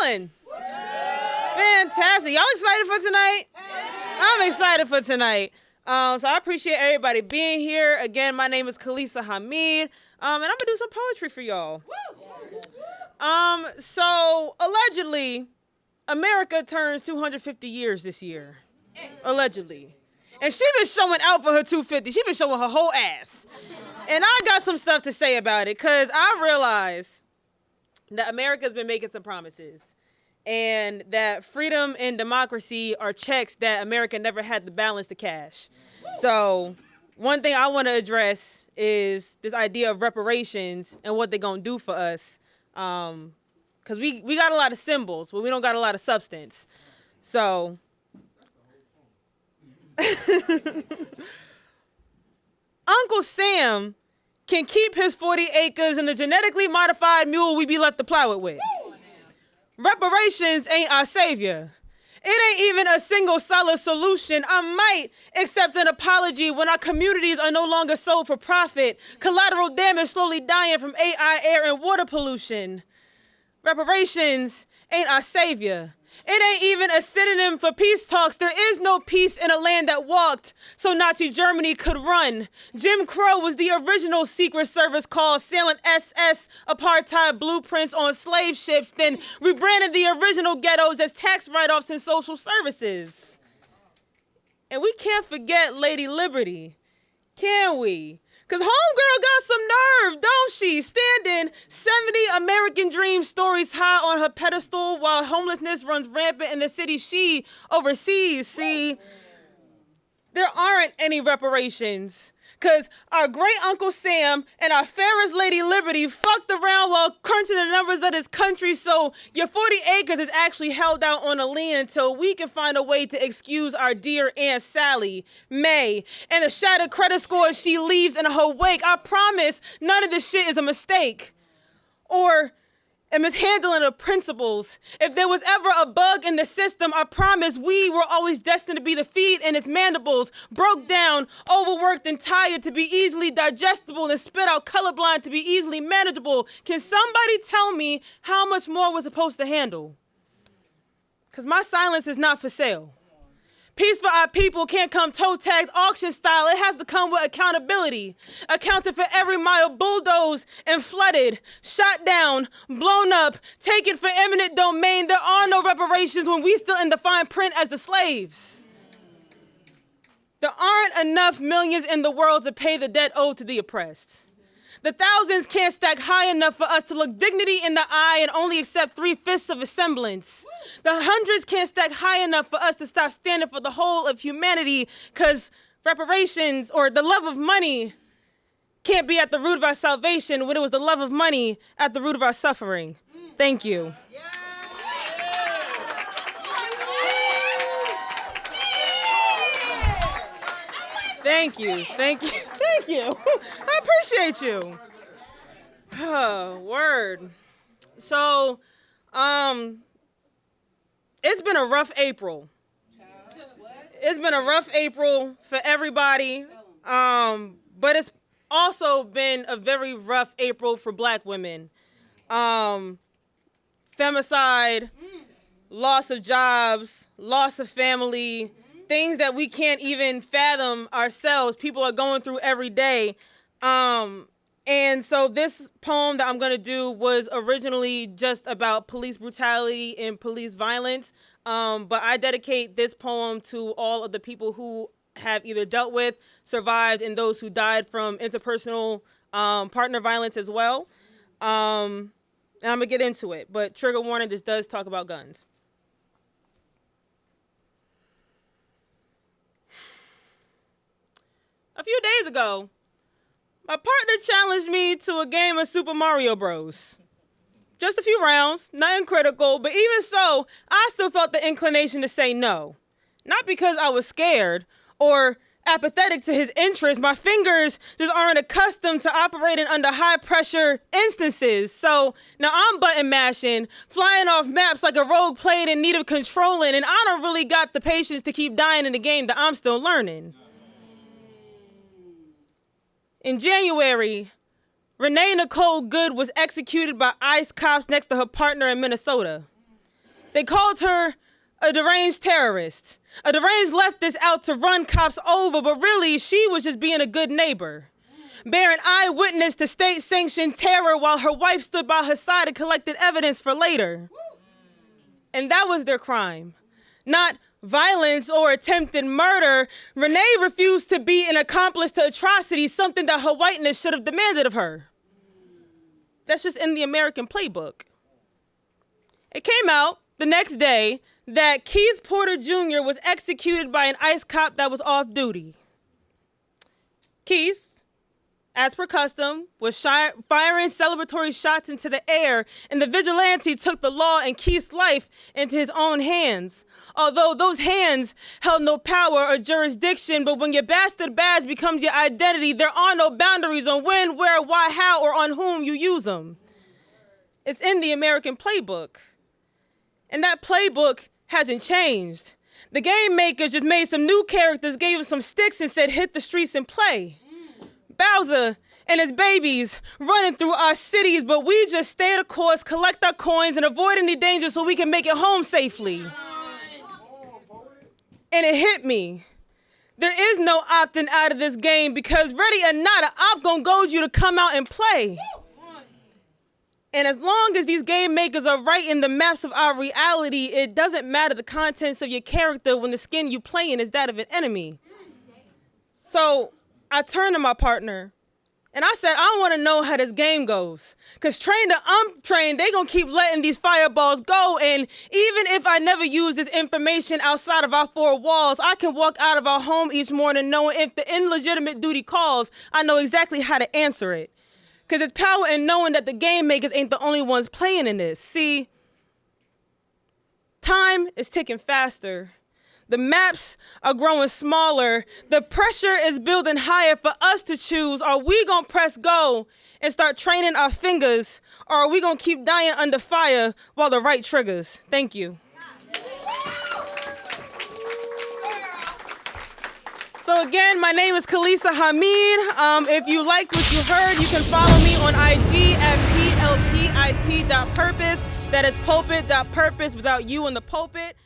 feeling? Fantastic. Y'all excited for tonight? I'm excited for tonight. So I appreciate everybody being here. Again, my name is Khalisah Hameed, and I'm going to do some poetry for y'all. So allegedly, America turns 250 years this year. Allegedly. And she been showing out for her 250. She been showing her whole ass. And I got some stuff to say about it, because I realize that America's been making some promises, and that freedom and democracy are checks that America never had the balance to cash. So one thing I want to address is this idea of reparations and what they're going to do for us. Because we got a lot of symbols, but we don't got a lot of substance. So Uncle Sam can keep his 40 acres and the genetically modified mule we be left to plow it with. Reparations ain't our savior. It ain't even a single solid solution. I might accept an apology when our communities are no longer sold for profit. Collateral damage slowly dying from AI, air, and water pollution. Reparations ain't our savior. It ain't even a synonym for peace talks. There is no peace in a land that walked so Nazi Germany could run. Jim Crow was the original Secret Service called sailing SS apartheid blueprints on slave ships, then rebranded the original ghettos as tax write-offs and social services. And we can't forget Lady Liberty, can we? Because homegirl got some nerve, don't she? Standing 70 American dream stories high on her pedestal while homelessness runs rampant in the city she oversees. See, there aren't any reparations. Because our great Uncle Sam and our fairest Lady Liberty fucked around while crunching the numbers of this country, so your 40 acres is actually held out on a lien until we can find a way to excuse our dear Aunt Sally Mae and the shattered credit score she leaves in her wake. I promise none of this shit is a mistake or a mishandling of principles. If there was ever a bug in the system, I promise we were always destined to be the feed in its mandibles, broke down, overworked and tired to be easily digestible, and spit out colorblind to be easily manageable. Can somebody tell me how much more we're supposed to handle? Because my silence is not for sale. Peace for our people can't come toe-tagged auction style. It has to come with accountability. Accounted for every mile bulldozed and flooded, shot down, blown up, taken for eminent domain. There are no reparations when we still in the fine print as the slaves. There aren't enough millions in the world to pay the debt owed to the oppressed. The thousands can't stack high enough for us to look dignity in the eye and only accept 3/5 of a semblance. The hundreds can't stack high enough for us to stop standing for the whole of humanity, because reparations or the love of money can't be at the root of our salvation when it was the love of money at the root of our suffering. Thank you. Thank you. Thank you. Thank you. I appreciate you. Oh, word. So, it's been a rough April. It's been a rough April for everybody. But it's also been a very rough April for Black women. Femicide, loss of jobs, loss of family, things that we can't even fathom ourselves, people are going through every day. And so this poem that I'm going to do was originally just about police brutality and police violence. But I dedicate this poem to all of the people who have either dealt with, survived, and those who died from interpersonal partner violence as well. And I'm going to get into it. But trigger warning, this does talk about guns. A few days ago, my partner challenged me to a game of Super Mario Bros. Just a few rounds, nothing critical, but even so, I still felt the inclination to say no. Not because I was scared or apathetic to his interest. My fingers just aren't accustomed to operating under high pressure instances. So now I'm button mashing, flying off maps like a rogue played in need of controlling, and I don't really got the patience to keep dying in a game that I'm still learning. In January, Renee Nicole Good was executed by ICE cops next to her partner in Minnesota. They called her a deranged terrorist, a deranged leftist out to run cops over, but really she was just being a good neighbor, bearing eyewitness to state-sanctioned terror while her wife stood by her side and collected evidence for later. And that was their crime, not violence or attempted murder. Renee refused to be an accomplice to atrocities, something that her whiteness should have demanded of her. That's just in the American playbook. It came out the next day that Keith Porter Jr. was executed by an ICE cop that was off duty. Keith, as per custom, was firing celebratory shots into the air, and the vigilante took the law and Keith's life into his own hands. Although those hands held no power or jurisdiction, but when your bastard badge becomes your identity, there are no boundaries on when, where, why, how, or on whom you use them. It's in the American playbook. And that playbook hasn't changed. The game makers just made some new characters, gave them some sticks and said, hit the streets and play. Bowser and his babies running through our cities, but we just stay the course, collect our coins, and avoid any danger so we can make it home safely. And it hit me. There is no opting out of this game because ready or not, an op gonna goad you to come out and play. And as long as these game makers are writing the maps of our reality, it doesn't matter the contents of your character when the skin you play in is that of an enemy. So I turned to my partner and I said, I want to know how this game goes. Because trained to untrained, they going to keep letting these fireballs go. And even if I never use this information outside of our four walls, I can walk out of our home each morning knowing if the illegitimate duty calls, I know exactly how to answer it. Because it's power in knowing that the game makers ain't the only ones playing in this. See, time is ticking faster. The maps are growing smaller. The pressure is building higher for us to choose. Are we going to press go and start training our fingers? Or are we going to keep dying under fire while the right triggers? Thank you. So again, my name is Khalisah Hameed. If you liked what you heard, you can follow me on IG at plpit.purpose. That is pulpit.purpose without you in the pulpit.